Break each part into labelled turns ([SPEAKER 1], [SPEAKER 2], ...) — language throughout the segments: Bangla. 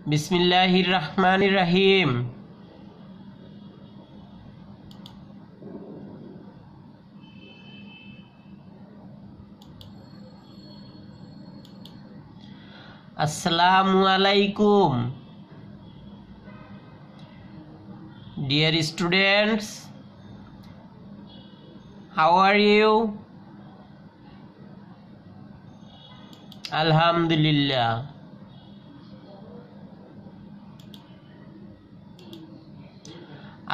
[SPEAKER 1] বিসমিল্লাহির রহমানির রহিম। Assalamu alaikum. Dear students, how are you? Alhamdulillah.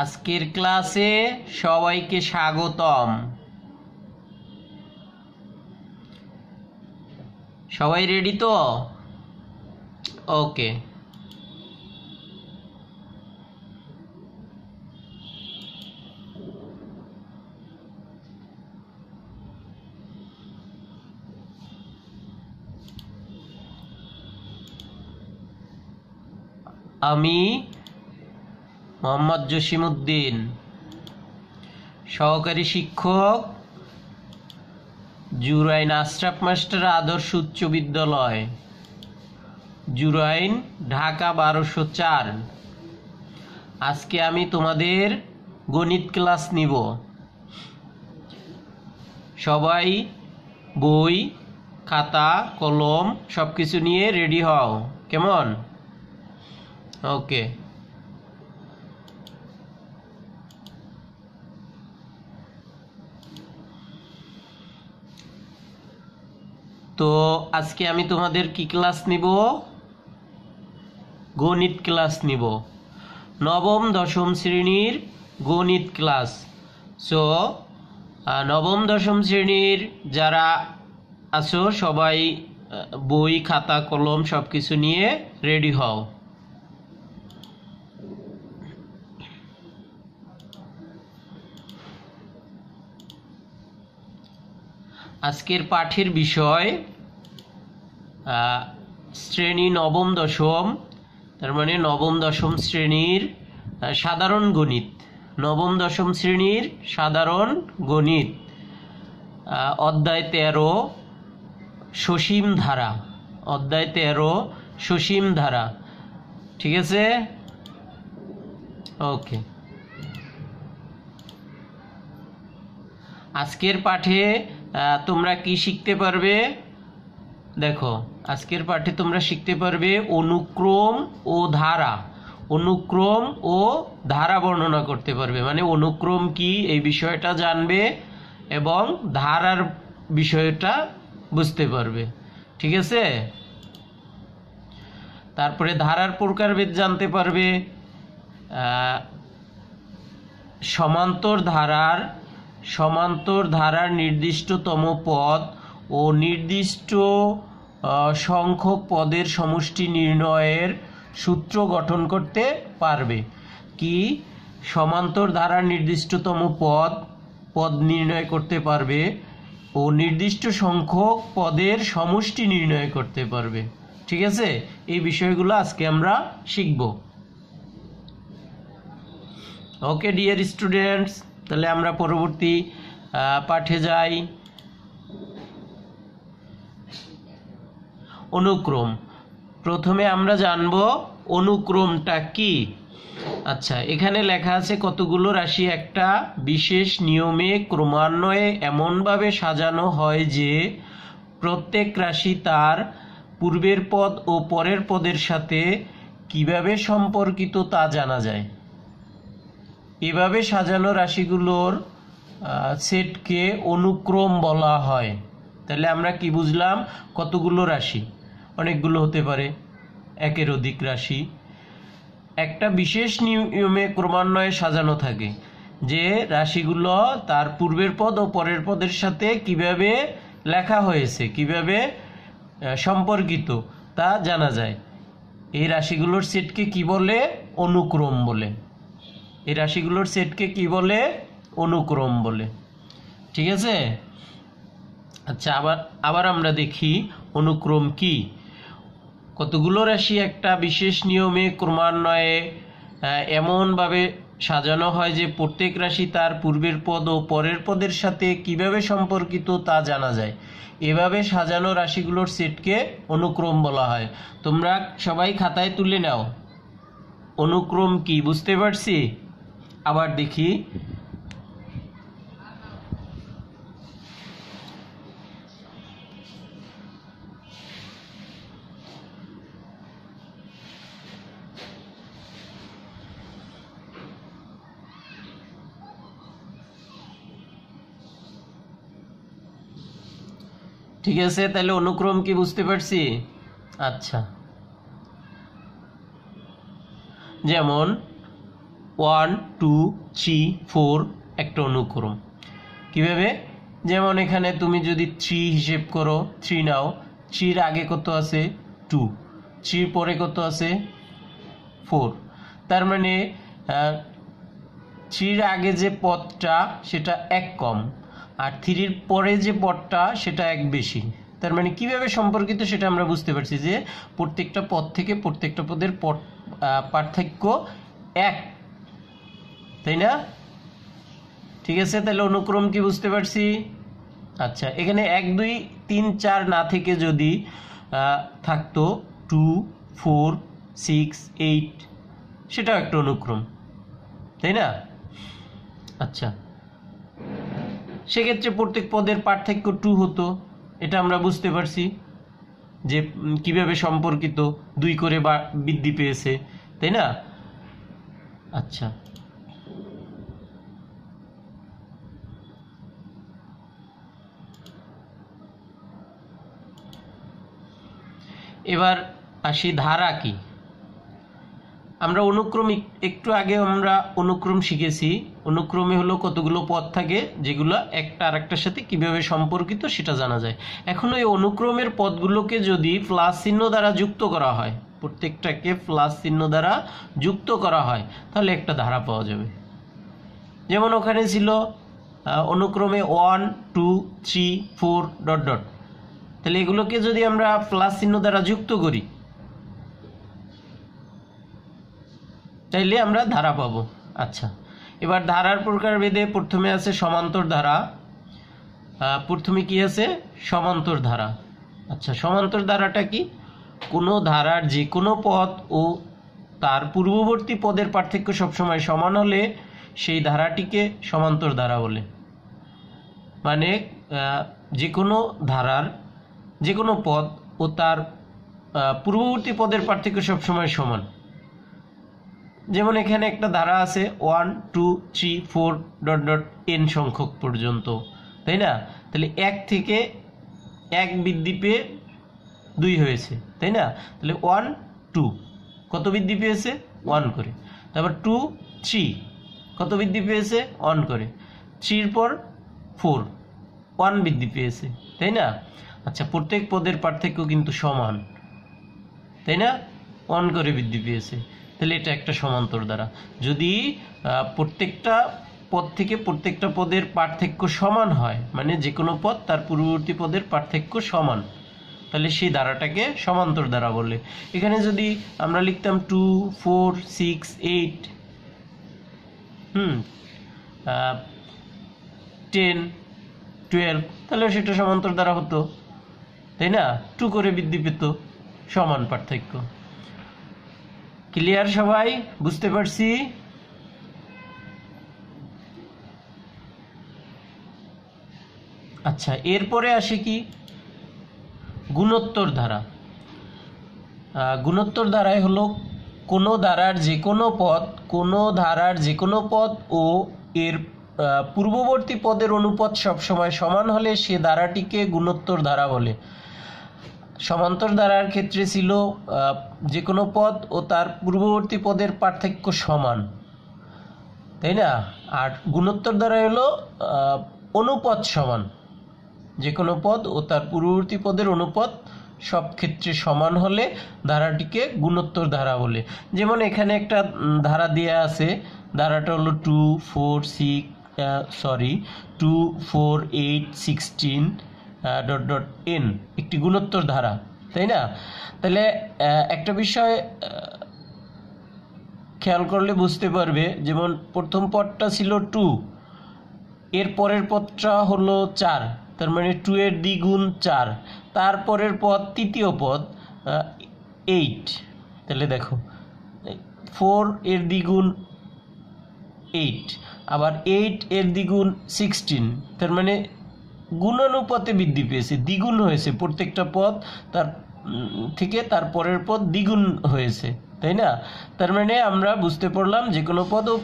[SPEAKER 1] আজকের ক্লাসে সবাইকে স্বাগতম। সবাই রেডি তো? ওকে। আমি মোহাম্মদ জসিমউদ্দিন, সহকারী শিক্ষক, জুরাইন আশরাফ মাস্টার আদর্শ উচ্চ বিদ্যালয়, জুরাইন, ঢাকা ১২০৪। আজকে আমি তোমাদের গণিত ক্লাস নিব। সবাই বই, খাতা, কলম সব কিছু নিয়ে রেডি হও, কেমন? ওকে। তো আজকে আমি তোমাদের কি ক্লাস নিব? গণিত ক্লাস নিব, নবম দশম শ্রেণীর গণিত ক্লাস। সো নবম দশম শ্রেণীর যারা আছো সবাই বই, খাতা, কলম সব কিছু নিয়ে রেডি হও। আজকের পাঠের বিষয় শ্রেণী নবম দশম, তার মানে নবম দশম শ্রেণীর সাধারণ গণিত। নবম দশম শ্রেণীর সাধারণ গণিত, অধ্যায় ১৩ সসীম ধারা। অধ্যায় ১৩ সসীম ধারা, ঠিক আছে? ওকে। আজকের পাঠে তোমরা কি শিখতে পারবে? দেখো, আজকের পাঠে তোমরা শিখতে পারবে অনুক্রম ও ধারা। অনুক্রম ও ধারা বর্ণনা করতে পারবে, মানে অনুক্রম কি এই বিষয়টা জানবে এবং ধারার বিষয়টা বুঝতে পারবে, ঠিক আছে? তারপরে ধারার প্রকারভেদ জানতে পারবে। সমান্তর ধারার নির্দিষ্টতম পদ ও নির্দিষ্ট সংখ্যক পদের সমষ্টি নির্ণয়ের সূত্র গঠন করতে পারবে। কি? সমান্তর ধারার নির্দিষ্টতম পদ নির্ণয় করতে পারবে ও নির্দিষ্ট সংখ্যক পদের সমষ্টি নির্ণয় করতে পারবে, ঠিক আছে? এই বিষয়গুলো আজকে আমরা শিখব। ওকে ডিয়ার স্টুডেন্টস, তাহলে আমরা পরবর্তী পাঠে যাই। অনুক্রম। প্রথমে আমরা জানব অনুক্রমটা কি। আচ্ছা, এখানে লেখা আছে কতগুলো রাশি একটা বিশেষ নিয়মে ক্রমান্বয়ে এমনভাবে সাজানো হয় যে প্রত্যেক রাশি তার পূর্বের পদ ও পরের পদের সাথে কিভাবে সম্পর্কিত তা জানা যায়। এভাবে সাজানো রাশিগুলোর সেটকে অনুক্রম বলা হয়। তাহলে আমরা কি বুঝলাম? কতগুলো রাশি? অনেকগুলো হতে পারে, একের অধিক রাশি একটা বিশেষ নিয়মে ক্রমান্বয়ে সাজানো থাকে, যে রাশিগুলো তার পূর্বের পদ ও পরের পদের সাথে কিভাবে লেখা হয়েছে, কিভাবে সম্পর্কিত তা জানা যায়। এই রাশিগুলোর সেটকে কি বলে? অনুক্রম বলে। এই রাশিগুলোর সেটকে কি বলে? অনুক্রম বলে, ঠিক আছে? আচ্ছা, আবার আমরা দেখি অনুক্রম কি। কতগুলো রাশি একটা বিশেষ নিয়মে ক্রমান্বয়ে এমনভাবে সাজানো হয় যে প্রত্যেক রাশি তার পূর্বের পদ ও পরের পদের সাথে কিভাবে সম্পর্কিত তা জানা যায়। এভাবে সাজানো রাশিগুলোর সেটকে অনুক্রম বলা হয়। তোমরা সবাই খাতায় তুলে নাও অনুক্রম কি, বুঝতে পারছি? আবার দেখি, ঠিক আছে, তাহলে অনুক্রম কি বুঝতে পারছি? আচ্ছা, যেমন 1 2 3 4 একটা অনুক্রম। কিভাবে? যেমন এখানে তুমি যদি 3 হিসেব করো, 3 নাও, 3 আগে কত আছে 2, 3 পরে কত আছে 4। তার মানে 3 আগে যে পদটা সেটা 1 কম, আর 3 পরে যে পদটা সেটা 1 বেশি। তার মানে কিভাবে সম্পর্কিত সেটা আমরা বুঝতে পারছি যে প্রত্যেকটা পদ থেকে প্রত্যেকটা পদের পার্থক্য 1, তাই না? ঠিক আছে, তাহলে অনুক্রম কি বুঝতে পারছি? আচ্ছা, এখানে 1 2 3 4 না থেকে যদি থাকতো 2 4 6 8, সেটাও একটা অনুক্রম, তাই না? আচ্ছা, সেক্ষেত্রে প্রত্যেক পদের পার্থক্য 2 হতো। এটা আমরা বুঝতে পারছি যে কিভাবে সম্পর্কিত, 2 করে বৃদ্ধি পেয়েছে, তাই না? আচ্ছা, এবার আসি ধারা কি। আমরা অনুক্রম একটু আগে আমরা অনুক্রম শিখেছি। অনুক্রমে হলো কতগুলো পদ থাকে যেগুলো একটা আরেকটার সাথে কিভাবে সম্পর্কিত সেটা জানা যায়। এখন ওই অনুক্রমের পদগুলোকে যদি প্লাস চিহ্ন দ্বারা যুক্ত করা হয়, প্রত্যেকটাকে প্লাস চিহ্ন দ্বারা যুক্ত করা হয়, তাহলে একটা ধারা পাওয়া যাবে। যেমন ওখানে ছিল অনুক্রমে 1 2 3 4 ডট ডট, তাহলে এগুলোকে যদি আমরা প্লাস চিহ্ন দ্বারা যুক্ত করি তাইলে আমরা ধারা পাবো। আচ্ছা, এবার ধারার প্রকারভেদে প্রথমে আছে সমান্তর ধারা। প্রথমে কি আছে? সমান্তর ধারা। আচ্ছা, সমান্তর ধারাটা কি? কোনো ধারার যে কোনো পদ ও তার পূর্ববর্তী পদের পার্থক্য সবসময় সমান হলে সেই ধারাটিকে সমান্তর ধারা বলে। মানে যে কোনো ধারার যে কোনো পদ ও তার পূর্ববর্তী পদের পার্থক্য সবসময় সমান। যেমন এখানে একটা ধারা আছে 1 2 3 4 ডট ডট n সংখ্যক পর্যন্ত, তাই না? তাহলে 1 থেকে 1 বৃদ্ধি পেয়ে 2 হয়েছে, তাই না? তাহলে 1 2 কত বৃদ্ধি পেয়েছে? 1 করে। তারপর 2 3 কত বৃদ্ধি পেয়েছে? 1 করে। 3 পর 4 1 বৃদ্ধি পেয়েছে, তাই না? আচ্ছা, প্রত্যেক পদের পার্থক্য কিন্তু সমান, তাই না? 1 করে বৃদ্ধি পেয়েছে, তাহলে এটা একটা সমান্তর ধারা। যদি প্রত্যেকটা পদ থেকে প্রত্যেকটা পদের পার্থক্য সমান হয়, মানে যে কোনো পদ তার পূর্ববর্তী পদের পার্থক্য সমান, তাহলে সেই ধারাটাকে সমান্তর ধারা বলে। এখানে যদি আমরা লিখতাম 2 4 6 8 10 12, তাহলে সেটা সমান্তর ধারা হতো, তাই না? 2 করে বৃদ্ধি পেত, সমান পার্থক্য। ক্লিয়ার সবাই? বুঝতে পারছি? আচ্ছা, এরপরে আসে কি? গুণোত্তর ধারা। গুণোত্তর ধারায় হলো কোনো ধারার যে কোনো পদ ও এর পূর্ববর্তী পদের অনুপাত সবসময় সমান হলে সে ধারাটিকে গুণোত্তর ধারা বলে। সমান্তর ধারার ক্ষেত্রে ছিল যে কোনো পদ ও তার পূর্ববর্তী পদের পার্থক্য সমান, তাই না? আর গুণোত্তর ধারা হলো অনুপাত সমান, যে কোনো পদ ও তার পূর্ববর্তী পদের অনুপাত সব ক্ষেত্রে সমান হলে ধারাটিকে গুণোত্তর ধারা বলে। যেমন এখানে একটা ধারা দেয়া আছে, ধারাটা হলো 2 4 8 16 ডট ডট n, একটি গুণোত্তর ধারা, তাই না? তাহলে একটা বিষয় খেয়াল করলে বুঝতে পারবে, যেমন প্রথম পদটা ছিল 2, এর পরের পদটা হলো 4, তার মানে 2 এর দ্বিগুণ 4, তারপরের পদ তৃতীয় পদ 8, তাহলে দেখো 4 এর দ্বিগুণ 8, আবার 8 এর দ্বিগুণ 16, তার মানে গুণানুপাতে বৃদ্ধি পেয়েছে, দ্বিগুণ হয়েছে, প্রত্যেকটা পদ তার থেকে তার পরের পদ দ্বিগুণ হয়েছে, তাই না? তার মানে আমরা বুঝতে পারলাম যে কোনো পদ ও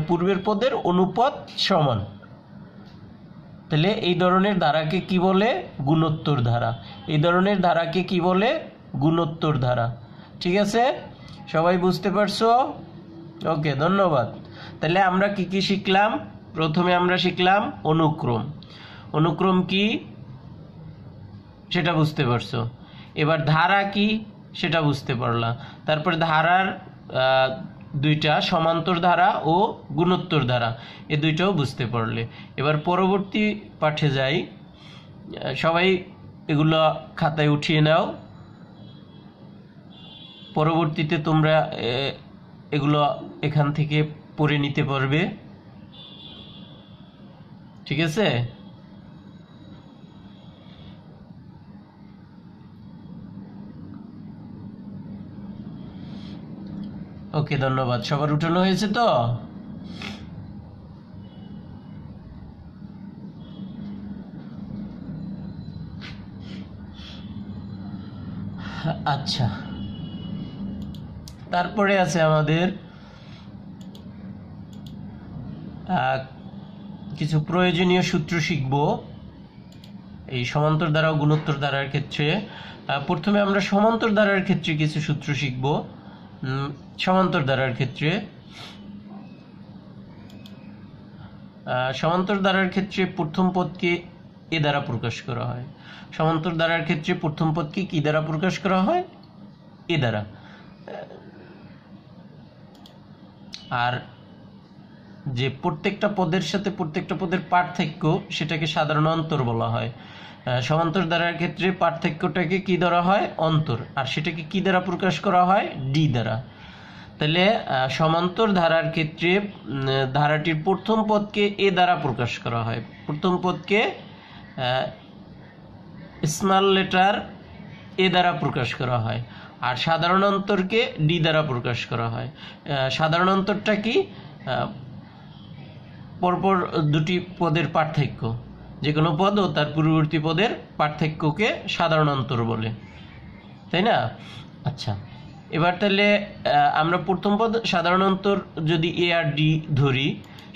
[SPEAKER 1] পূর্বের পদের অনুপাত সমান। তাহলে এই ধরনের ধারাকে কি বলে? গুণোত্তর ধারা। এই ধরনের ধারাকে কি বলে? গুণোত্তর ধারা। ঠিক আছে, সবাই বুঝতে পারছো? ওকে, ধন্যবাদ। তাহলে আমরা কি কি শিখলাম? প্রথমে আমরা শিখলাম অনুক্রম। অনুক্রম কি সেটা বুঝতে পারছো। এবার ধারা কি সেটা বুঝতে পারলাম। তারপর ধারার দুইটা, সমান্তর ধারা ও গুণোত্তর ধারা, এই দুইটাও বুঝতে পারলে। এবার পরবর্তী পাঠে যাই। সবাই এগুলো খাতায় উঠিয়ে নাও, পরবর্তীতে তোমরা এগুলো এখান থেকে পড়ে নিতে পারবে। ঠিক আছে? ওকে, ধন্যবাদ। সবার উঠানো হয়েছে তো? আচ্ছা, তারপরে আছে আমাদের কিছু প্রয়োজনীয় সূত্র শিখব এই সমান্তর ধারা ও গুণোত্তর ধারার ক্ষেত্রে। প্রথমে আমরা সমান্তর ধারার ক্ষেত্রে কিছু সূত্র শিখব। সমান্তর ধারার ক্ষেত্রে সমান্তর ধারার ক্ষেত্রে প্রথম পদকে এ দ্বারা প্রকাশ করা হয়। সমান্তর ধারার ক্ষেত্রে প্রথম পদকে কি দ্বারা প্রকাশ করা হয়? এ দ্বারা। আর যে প্রত্যেকটা পদের সাথে প্রত্যেকটা পদের পার্থক্য, সেটাকে সাধারণ অন্তর বলা হয়। সমান্তর ধারার ক্ষেত্রে পার্থক্যটাকে কি ধরা হয়? অন্তর। আর সেটাকে কি দ্বারা প্রকাশ করা হয়? ডি দ্বারা। তাহলে সমান্তর ধারার ক্ষেত্রে ধারাটির প্রথম পদকে এ দ্বারা প্রকাশ করা হয়। প্রথম পদকে স্মল লেটার এ দ্বারা প্রকাশ করা হয়। আর সাধারণ অন্তরকে ডি দ্বারা প্রকাশ করা হয়। সাধারণ অন্তরটা কি? পরপর দুটি পদের পার্থক্য, যে কোনো পদ ও তার পূর্ববর্তী পদের পার্থক্যকে সাধারণ অন্তর বলে, তাই না? আচ্ছা, এবার তাহলে আমরা প্রথম পদ সাধারণ অন্তর যদি এ আর ডি ধরি,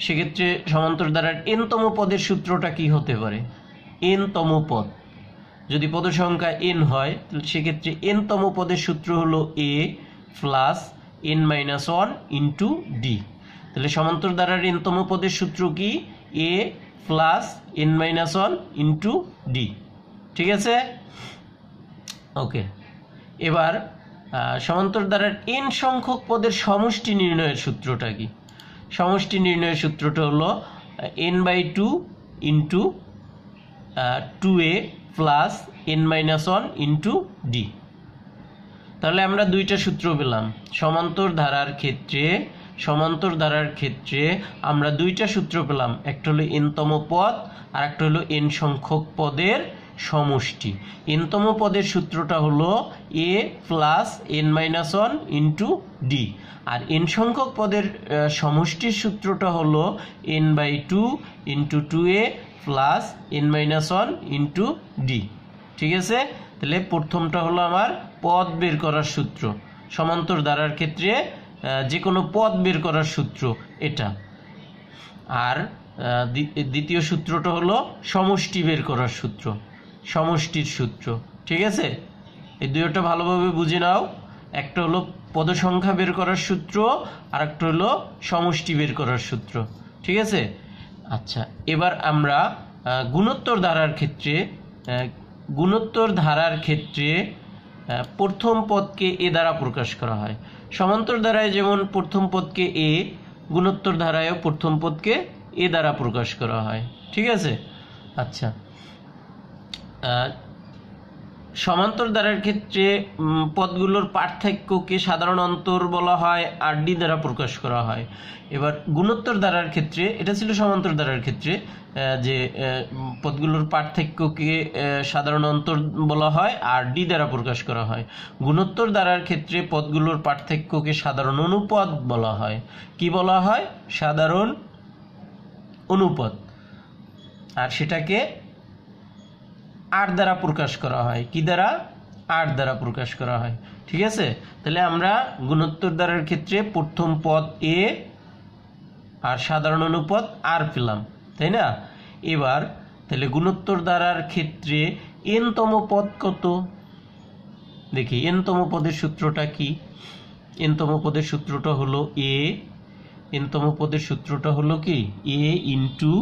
[SPEAKER 1] সেক্ষেত্রে সমান্তর ধারার এনতম পদের সূত্রটা কি হতে পারে? এনতম পদ যদি পদ সংখ্যা এন হয়, সেক্ষেত্রে এনতম পদের সূত্র হলো a plus N minus one into D. তাহলে সমান্তর ধারার এনতম পদের সূত্র কি? A plus N minus one into d. ঠিক আছে? ওকে, এবার সমান্তর ধারার এন সংখ্যক পদের সমষ্টি নির্ণয়ের সূত্রটা কি? সমষ্টি নির্ণয়ের সূত্রটা হলো N by two into 2a plus N minus one into D. তাহলে আমরা দুইটা সূত্র পেলাম। সমান্তর ধারার ক্ষেত্রে আমরা দুইটা সূত্র পেলাম, একটা হলো এনতম পদ আর একটা হলো এন সংখ্যক পদের সমষ্টি। এনতম পদের সূত্রটা হলো a plus N minus one into d, আর এন সংখ্যক পদের সমষ্টির সূত্রটা হলো N by two into 2a plus N minus one into d. ঠিক আছে? তাহলে প্রথমটা হলো আমার পদ বের করার সূত্র। সমান্তর ধারার ক্ষেত্রে যে কোনো পদ বের করার সূত্র এটা। আর দ্বিতীয় সূত্রটা হলো সমষ্টি বের করার সূত্র, সমষ্টির সূত্র। ঠিক আছে? এই দুইটা ভালোভাবে বুঝে নাও। একটা হলো পদ সংখ্যা বের করার সূত্র, আর একটা হলো সমষ্টি বের করার সূত্র। ঠিক আছে? আচ্ছা, এবার আমরা গুণোত্তর ধারার ক্ষেত্রে প্রথম পদকে এ দ্বারা প্রকাশ করা হয়। সমান্তর ধারায় যেমন প্রথম পদকে এ, গুণোত্তর ধারায়ও প্রথম পদকে এ দ্বারা প্রকাশ করা হয়। ঠিক আছে? আচ্ছা, সমান্তর দ্বারার ক্ষেত্রে পদগুলোর পার্থক্যকে সাধারণ অন্তর বলা হয় আর ডি দ্বারা প্রকাশ করা হয়। এবার গুণোত্তর দ্বারার ক্ষেত্রে, এটা ছিল সমান্তর দ্বারার ক্ষেত্রে যে পদগুলোর পার্থক্যকে সাধারণ অন্তর বলা হয় আর ডি দ্বারা প্রকাশ করা হয়। গুণোত্তর দ্বারার ক্ষেত্রে পদগুলোর পার্থক্যকে সাধারণ অনুপদ বলা হয়। কি বলা হয়? সাধারণ অনুপদ। আর সেটাকে আর দ্বারা প্রকাশ করা হয়। কি দ্বারা? আর দ্বারা প্রকাশ করা হয়। ঠিক আছে, তাহলে আমরা গুণোত্তর দ্বারার ক্ষেত্রে প্রথম পদ এ আর সাধারণ অনুপদ আর পেলাম, তাই না? এবার তাহলে গুণোত্তর দ্বারার ক্ষেত্রে এন তম পদ কত? দেখি এন তম পদের সূত্রটা কি। এন তম পদের সূত্রটা হলো এ, এন তম পদের সূত্রটা হলো কি a into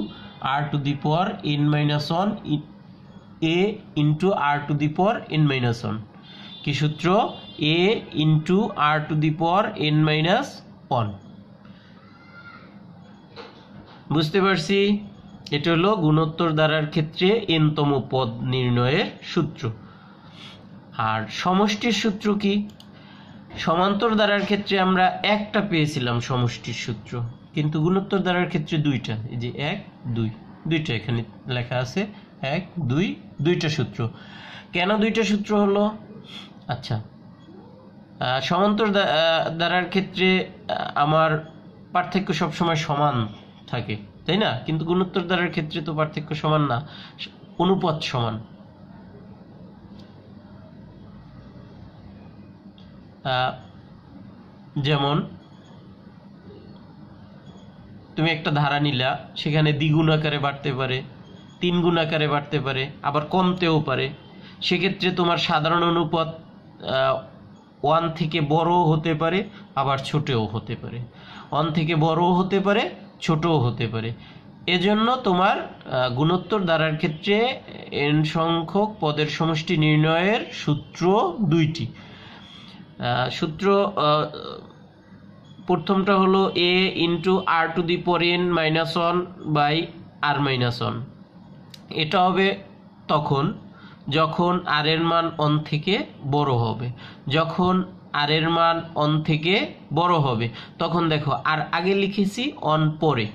[SPEAKER 1] r to the power n minus one, a into r to the power n minus one. কি সূত্র? A into r to the power n minus one. বুঝতে পারছি? এটা হলো গুণোত্তর দ্বারার ক্ষেত্রে এন তম পদ নির্ণয়ের সূত্র। আর সমষ্টির সূত্র কি? সমান্তর দ্বারার ক্ষেত্রে আমরা একটা পেয়েছিলাম সমষ্টির সূত্র, কিন্তু গুণোত্তর দ্বারার ক্ষেত্রে দুইটা। এই যে 1 2 দুইটা এখানে লেখা আছে, 1 2 দুইটা সূত্র। কেন দুইটা সূত্র হলো? আচ্ছা, সমান্তর দ্বারার ক্ষেত্রে আমার পার্থক্য সবসময় সমান থাকে, তাই না? কিন্তু গুণোত্তর দ্বারার ক্ষেত্রে তো পার্থক্য সমান না, অনুপাত সমান। যেমন তুমি একটা ধারা নিলা, সেখানে দ্বিগুণ আকারে বাড়তে পারে, 3 গুণ আকারে বাড়তে পারে, আবার কমতেও পারে। সেক্ষেত্রে তোমার সাধারণ অনুপাত 1 থেকে বড়ও হতে পারে, আবার ছোটও হতে পারে। 1 থেকে বড়ও হতে পারে, ছোটও হতে পারে। এজন্য তোমার গুণোত্তর দ্বারার ক্ষেত্রে n সংখ্যক পদের সমষ্টি নির্ণয়ের সূত্র দুইটি। সূত্র প্রথমটা হলো a into r to the power n minus one by r minus one. এটা হবে তখন যখন আর এর মান অন থেকে বড় হবে। যখন আর এর মান অন থেকে বড় হবে তখন দেখো আর আগে লিখেছি অন পরে,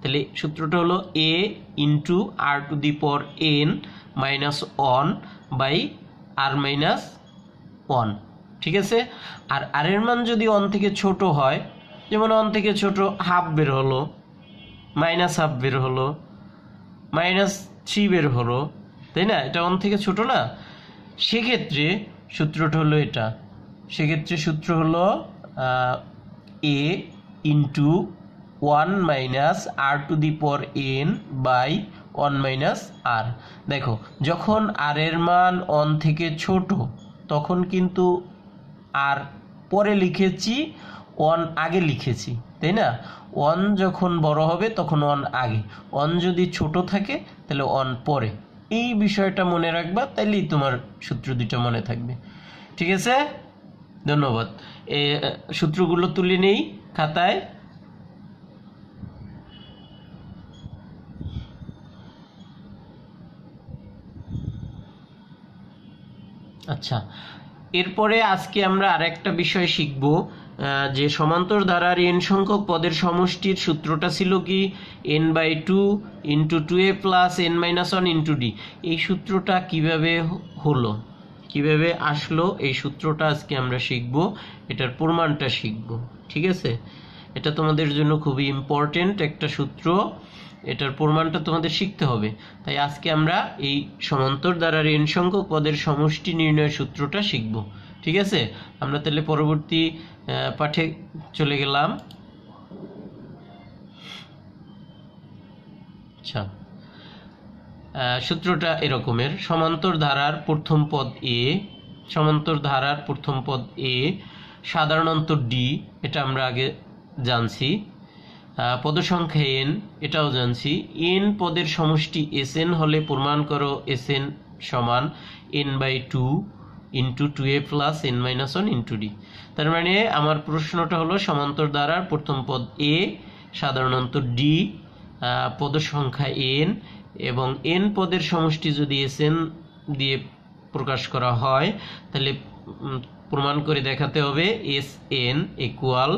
[SPEAKER 1] তাহলে সূত্রটা হলো a into r to the power n minus one by r minus one. ঠিক আছে, আর আর এর মান যদি অন থেকে ছোট হয়, যেমন অন থেকে ছোট হাফ বের হলো, মাইনাস হাফ বের হলো, -3 বের হলো, তাই না? এটা অন থেকে ছোট না, সেক্ষেত্রে সূত্রটা হলো এটা। সেক্ষেত্রে সূত্র হলো a into 1 minus r to the power n by 1 minus r. দেখো যখন আর এর মান অন থেকে ছোট তখন কিন্তু আর পরে লিখেছি, 1 আগে লিখেছি, তাই না? 1 যখন বড় হবে তখন 1 আগে, 1 যদি ছোট থাকে তাহলে 1 পরে। এই বিষয়টা মনে রাখবা, তাইলেই তোমার সূত্র দুইটা মনে থাকবে। ঠিক আছে, ধন্যবাদ। এই সূত্রগুলো তুলে নেই খাতায়। আচ্ছা, এরপরে আজকে আমরা আরেকটা বিষয় শিখব, যে সমান্তর ধারার n সংখ্যক পদের সমষ্টির সূত্রটা ছিল কি n/2 into 2a plus n minus 1 into D. এই সূত্রটা কিভাবে হলো, কিভাবে আসলো, এই সূত্রটা আজকে আমরা শিখব, এটার প্রমাণটা শিখব। ঠিক আছে, এটা তোমাদের জন্য খুবই ইম্পর্টেন্ট একটা সূত্র, এটার প্রমাণটা তোমাদের শিখতে হবে। তাই আজকে আমরা এই সমান্তর ধারার n সংখ্যক পদের সমষ্টি নির্ণয়ের সূত্রটা শিখব। ঠিক আছে, আমরা তাহলে পরবর্তী পাঠে চলে গেলাম। আচ্ছা, সূত্রটা এরকমের, সমান্তর ধারার প্রথম পদ এ, সমান্তর ধারার প্রথম পদ এ, সাধারণ অন্তর ডি, এটা আমরা আগে জানছি। পদ সংখ্যা এন, এটাও জানছি। এন পদের সমষ্টি এস এন হলে প্রমাণ করো এস এন সমান n/2 into 2a plus n minus 1 into D. তার মানে আমার প্রশ্নটা হলো সমান্তর ধারার প্রথম পদ এ, সাধারণ অন্তর ডি, পদ সংখ্যা এন, এবং এন পদের সমষ্টি যদি এস এন দিয়ে প্রকাশ করা হয় তাহলে প্রমাণ করে দেখাতে হবে S N equal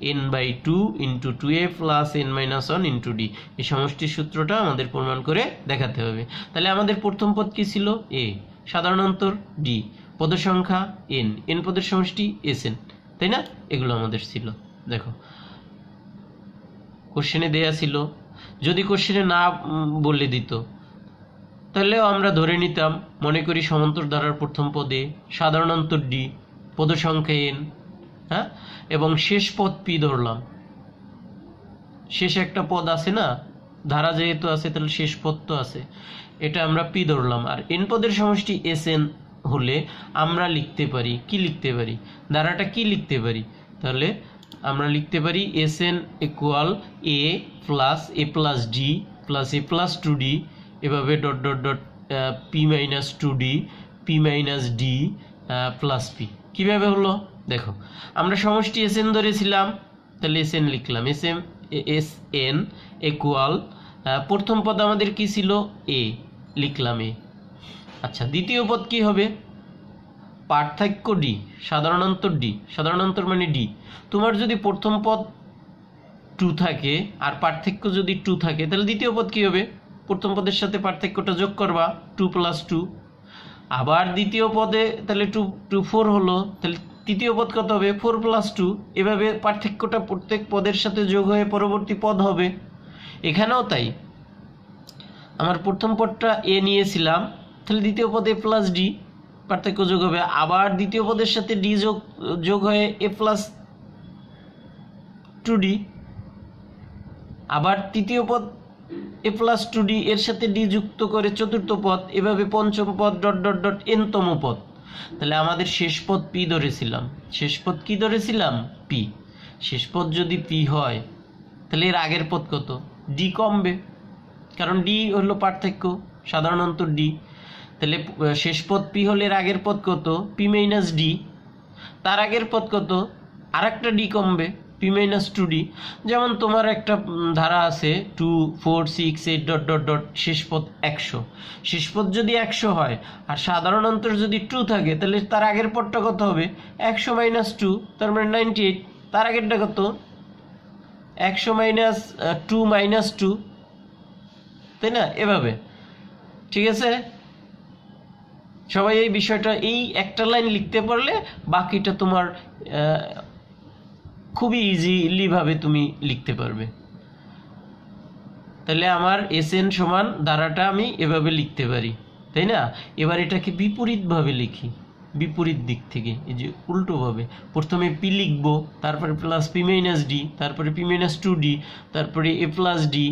[SPEAKER 1] N by two into two A plus N minus one into D. এই সমষ্টির সূত্রটা আমাদের প্রমাণ করে দেখাতে হবে। তাহলে আমাদের প্রথম পদ কি ছিল? এ, সাধারণ অন্তর ডি, পদ সংখ্যা এন, এন পদের সমষ্টি এস এন, তাই না? এগুলো আমাদের ছিল। দেখো কোশ্চেনে দেয়া ছিল, যদি কোশ্চেনে না বলে দিত তাহলেও আমরা ধরে নিতাম, মনে করি সমান্তর ধারার প্রথম পদে সাধারণ অন্তর ডি, পদ সংখ্যা এন, হ্যাঁ, এবং শেষ পদ পি ধরলাম। শেষ একটা পদ আছে না, ধারা যেহেতু আছে তাহলে শেষ পদ তো আছে, এটা আমরা পি ধরলাম। আর এন পদের সমষ্টি এস এন হলে আমরা লিখতে পারি, কি লিখতে পারি, ধারাটা কি লিখতে পারি? তাহলে আমরা লিখতে পারি S N equal A plus D plus A plus two D, এভাবে dot dot dot P minus two D, P minus D plus P. কীভাবে হলো দেখো, আমরা সমষ্টি এস এন ধরেছিলাম, তাহলে এস এন লিখলাম, এস এন ইকুয়াল প্রথম পদ আমাদের কি ছিল? এ, লিখলাম এ। আচ্ছা, দ্বিতীয় পদ কি হবে? পার্থক্য ডি, সাধারণ অন্তর ডি, সাধারণ অন্তর মানে ডি। তোমার যদি প্রথম পদ টু থাকে আর পার্থক্য যদি টু থাকে তাহলে দ্বিতীয় পদ কি হবে? প্রথম পদের সাথে পার্থক্যটা যোগ করবা, টু প্লাস টু। আবার দ্বিতীয় পদে তাহলে টু টু ফোর হলো, তাহলে তৃতীয় পদ কত হবে? Four plus two. এভাবে পার্থক্যটা প্রত্যেক পদের সাথে যোগ হয়ে পরবর্তী পদ হবে। এখানেও তাই, আমার প্রথম পদটা এ নিয়েছিলাম, তাহলে দ্বিতীয় পদে প্লাস ডি, পার্থক্য যোগ হবে। আবার দ্বিতীয় পদের সাথে ডি যোগ হয়ে এ প্লাস টু ডি। আবার তৃতীয় পদ এ প্লাস টু ডি, এর সাথে ডি যুক্ত করে চতুর্থ পদ, এভাবে পঞ্চম পদ ডট ডট ডট এনতম পদ। তাহলে আমাদের শেষ পদ পি ধরেছিলাম, শেষ পদ কি ধরেছিলাম? পি। শেষ পদ যদি পি হয় তাহলে এর আগের পদ কত? ডি কমবে, কারণ ডি হলো পার্থক্য, সাধারণ অন্তর ডি। তাহলে শেষ পদ পি হলে এর আগের পদ কত? P minus D. তার আগের পদ কত? আর একটা ডি কমবে, পি মাইনাস টু ডি। যেমন তোমার একটা ধারা আছে 2 4 6 8 ডট ডট ডট, শেষ পদ 100। শেষ পদ যদি 100 হয় আর সাধারণ অন্তর যদি 2 থাকে তাহলে তার আগের পদটা কত হবে? 100 মাইনাস 2, তার মানে 98। তার আগেরটা কত? 100 মাইনাস 2 মাইনাস 2, তাই না? এভাবে, ঠিক আছে? সবাই এই বিষয়টা, এই একটা লাইন লিখতে পারলে বাকিটা তোমার খুবই ইজিলি ভাবে তুমি লিখতে পারবে। তাহলে আমার এস এন সমান ধারাটা আমি এভাবে লিখতে পারি, তাই না? এবার এটাকে বিপরীতভাবে লিখি, বিপরীত দিক থেকে, এই যে উল্টোভাবে। প্রথমে পি লিখবো, তারপরে প্লাস পি মাইনাস ডি, তারপরে পি মাইনাস টু ডি, তারপরে এ প্লাস ডি,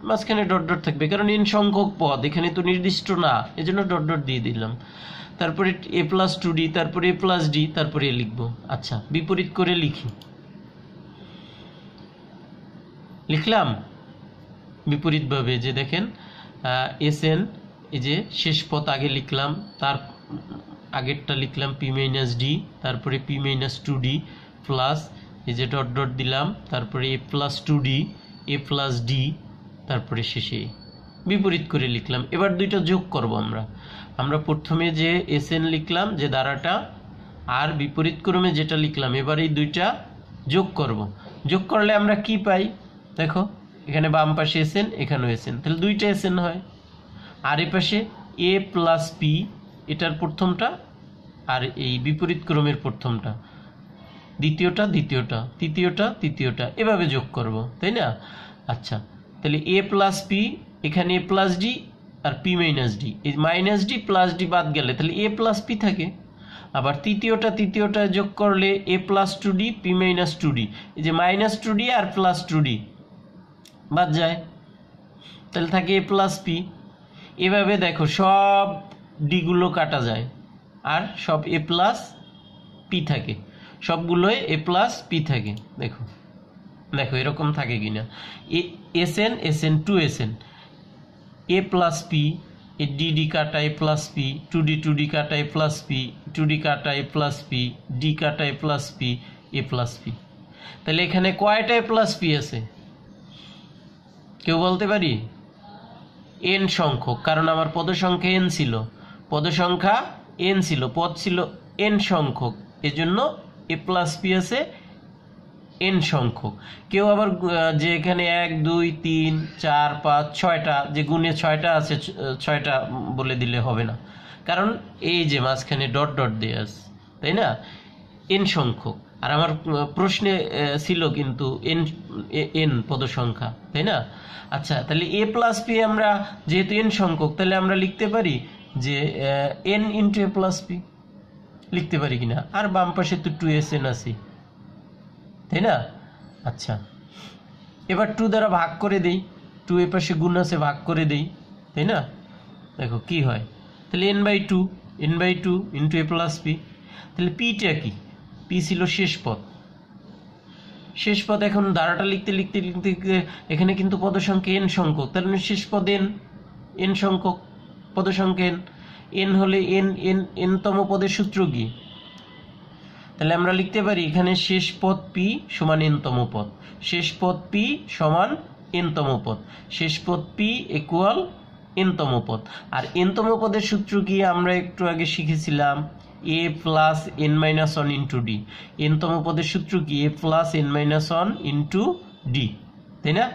[SPEAKER 1] মাঝখানে ডট ডট থাকবে কারণ এন সংখ্যক পদ, এখানে তো নির্দিষ্ট না, এজন্য ডট ডট দিয়ে দিলাম। তারপরে এ প্লাস টু ডি, তারপরে এ প্লাস ডি, তারপরে এ লিখবো। আচ্ছা, বিপরীত করে লিখি, লিখলাম বিপরীতভাবে। যে দেখেন এস এন, এই যে শেষ পদ আগে লিখলাম, তার আগেরটা লিখলাম পি মাইনাস ডি, তারপরে P minus two D plus এই যে ডট ডট দিলাম, তারপরে A plus two D, A plus D, তারপরে শেষে বিপরীত করে লিখলাম। এবার দুইটা যোগ করব আমরা প্রথমে যে এস এন লিখলাম যে ধারাটা, আর বিপরীত ক্রমে যেটা লিখলাম, এবার এই দুইটা যোগ করব। যোগ করলে আমরা কি পাই দেখো, এখানে বাম পাশে এস এন, এখানেও এস এন, তাহলে দুইটা এস এন হয়। আর এই পাশে এ প্লাস পি, এটার প্রথমটা আর এই বিপরীত ক্রমের প্রথমটা, দ্বিতীয়টা দ্বিতীয়টা, তৃতীয়টা তৃতীয়টা, এভাবে যোগ করব, তাই না? আচ্ছা, তাহলে এ প্লাস পি, এখানে এ প্লাস ডি আর পি মাইনাস ডি, এই মাইনাস ডি প্লাস ডি বাদ গেলে তাহলে এ প্লাস পি থাকে। আবার তৃতীয়টা যোগ করলে a plus two D, P minus two d, এই যে মাইনাস টু ডি আর প্লাস টু ডি বাদ যায়, তাহলে থাকে এ প্লাস পি। এভাবে দেখো সব ডিগুলো কাটা যায় আর সব এ প্লাস পি থাকে, সবগুলোই এ প্লাস পি থাকে। দেখো দেখো এরকম থাকে কিনা, S N S N two S N, A plus P, A D D কাটা A plus P, two D কাটা A plus P, two D কাটা এ প্লাস পি, ডি কাটা A plus P, A plus P. তাহলে এখানে কয়টা এ প্লাস পি আছে কেউ বলতে পারি? এন সংখ্যক, কারণ আমার পদ সংখ্যা এন ছিল, পদ সংখ্যা এন ছিল, পদ ছিল এন সংখ্যক, এজন্য এ প্লাস পি আছে এন সংখ্যক। কেউ আবার যে এখানে 1 2 3 4 5 6টা যে গুণে 6টা আছে 6টা বলে দিলে হবে না, কারণ এই যে মাঝখানে ডট ডট দেয়া আছে, তাই না? এন সংখ্যক। আর আমার প্রশ্নে ছিল কিন্তু এন এন পদ সংখ্যা, তাই না? আচ্ছা, তাহলে এ প্লাস পি আমরা যেহেতু এন সংখ্যক, তাহলে আমরা লিখতে পারি যে এন ইন্টু এ প্লাস পি, লিখতে পারি কিনা? আর বাম পাশে তো 2sn আছে, তাই না? আচ্ছা, এবার 2 দ্বারা ভাগ করে দেই, 2 এর পাশে গুণ আছে, ভাগ করে দেই, তাই না? দেখো কি হয়, তাহলে n/2 ইন্টু এ প্লাস পি। তাহলে পিটা কি? পি ছিল শেষ পদ, শেষ পদ। এখন ধারাটা লিখতে লিখতে লিখতে এখানে কিন্তু পদ সংখ্যা এন সংখ্যক, তার মানে শেষ পদ এন সংখ্যক, পদ সংখ্যা এন হলে এন তম পদের সূত্র কি? তাহলে আমরা লিখতে পারি এখানে শেষ পদ পি সমান এন তম পদ, শেষ পদ পি সমান এন তম পদ, শেষ পদ পি ইকুয়াল এন তম পদ। আর এন তম পদের সূত্র কি আমরা একটু আগে শিখেছিলাম? A plus N minus one into d. N তম পদের সূত্র কি? A plus N minus one into d, তাই না?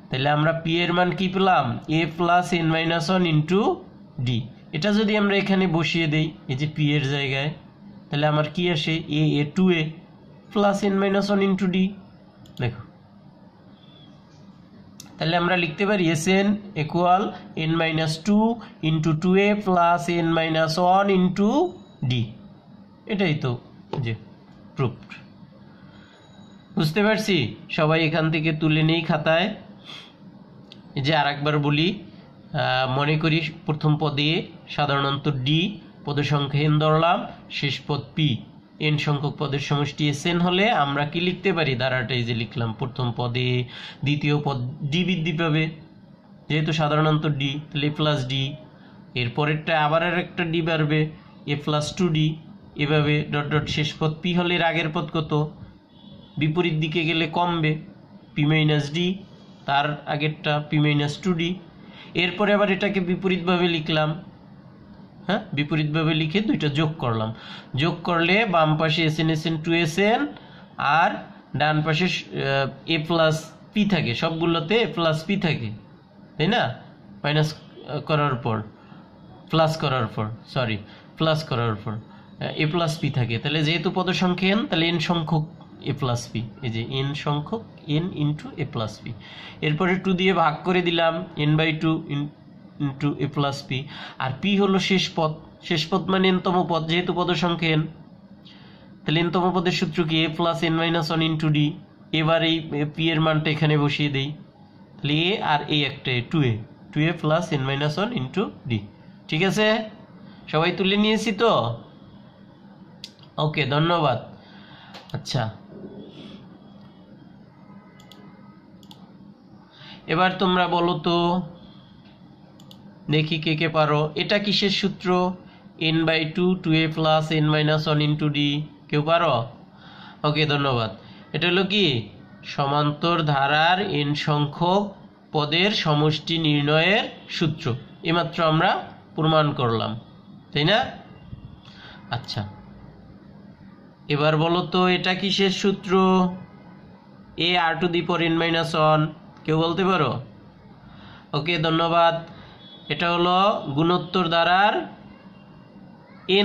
[SPEAKER 1] তাহলে আমরা পি এর মান কি পেলাম? A plus N minus one into d. এটা যদি আমরা এখানে বসিয়ে দেই এই যে পি এর জায়গায়, তাহলে আমার কি আসে? এ 2a plus N minus one into D. দেখো, তাহলে আমরা লিখতে পারি S N equal N minus 2 into 2a plus N minus one into D. এটাই তো যে প্রুফড। বুঝতে পারছি? সবাই এখান থেকে তুলে নেই খাতায়। এই যে আরেকবার বলি, মনে করি প্রথম পদে সাধারণত ডি, পদের সংখ্যা এন ধরলাম, শেষ পদ পি, এন সংখ্যক পদের সমষ্টি এস এন হলে আমরা কি লিখতে পারি? ধারাটাই যে লিখলাম, প্রথম পদে দ্বিতীয় পদ ডি বৃদ্ধি পাবে, যেহেতু সাধারণত ডি, তাহলে এ প্লাস ডি, এরপরেরটা আবার আর একটা ডি বাড়বে, এ প্লাস 2d, এভাবে ডট ডট। শেষ পদ পি হলে এর আগের পদ কত? বিপরীত দিকে গেলে কমবে, পি মাইনাস ডি, তার আগেরটা পি মাইনাস 2d। এরপরে আবার এটাকে বিপরীতভাবে লিখলাম, হ্যাঁ, বিপরীতভাবে লিখে দুইটা যোগ করলাম, যোগ করলে বাম পাশে এস এন 2sn আর ডান পাশে এ প্লাস পি থাকে, সবগুলোতে এ প্লাস পি থাকে, তাই না? মাইনাস করার পর প্লাস করার পর এ প্লাস পি থাকে। তাহলে যেহেতু পদ সংখ্যা এন, তাহলে এন সংখ্যক এ প্লাস পি, এই যে এন সংখ্যক এন ইন্টু এ প্লাস পি। এরপরে 2 দিয়ে ভাগ করে দিলাম, n/2 ইন্টু এ প্লাস পি। আর পি হলো শেষ পদ, শেষ পদ মানে এনতম পদ, যেহেতু পদ সংখ্যা এন, তাহলে এনতম পদের সূত্র কি? A plus N minus one into d. এবার এই পি এর মানটা এখানে বসিয়ে দেই, তাহলে এ আর এই একটা 2a plus N minus one into d. ঠিক আছে, সবাই তুলে নিয়েছি তো? ওকে, ধন্যবাদ। আচ্ছা, এবার তোমরা বলো তো, দেখি কে কে পারো। এটা কিসের সূত্র? n/2 2a plus n minus one into D. কেউ পারো? ওকে, ধন্যবাদ। এটা হলো কি? সমান্তর ধারার n সংখ্যক পদের সমষ্টি নির্ণয়ের সূত্র। এইমাত্র আমরা প্রমাণ করলাম, তাই না? আচ্ছা, এবার বলো তো এটা কিসের সূত্র? a r⁴n minus 1। কেউ বলতে পারো? ওকে, ধন্যবাদ। এটা হলো গুণোত্তর ধারার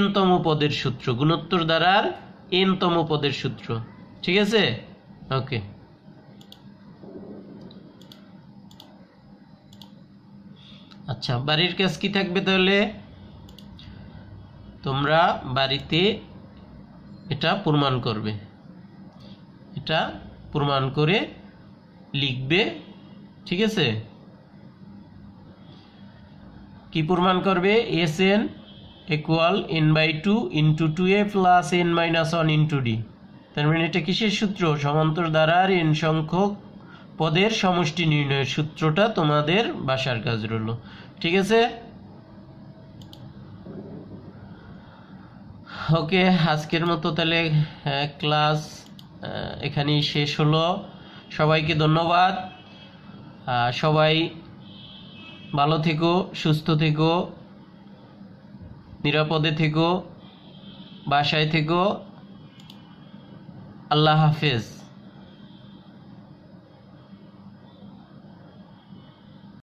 [SPEAKER 1] n-তম পদের সূত্র, গুণোত্তর ধারার n-তম পদের সূত্র। ঠিক আছে, ওকে। আচ্ছা, বাড়ির কাজ কি থাকবে তাহলে? তোমরা বাড়িতে এটা প্রমাণ করবে, এটা প্রমাণ করে লিখবে। ঠিক আছে, কি প্রমাণ করবে? SN equal n/2 into 2a plus n minus 1 into D. তার মানে এটা কিসের সূত্র? সমান্তর ধারার n সংখ্যক পদের সমষ্টি নির্ণয়ের সূত্রটা তোমাদের বাসার কাজ রইল। ঠিক আছে, ওকে। আজকের মতো তাহলে ক্লাস এখানেই শেষ হলো। সবাইকে ধন্যবাদ। সবাই ভালো থেকো, সুস্থ থেকো, নিরাপদে থেকো, বাসায় থেকো। আল্লাহ হাফেজ।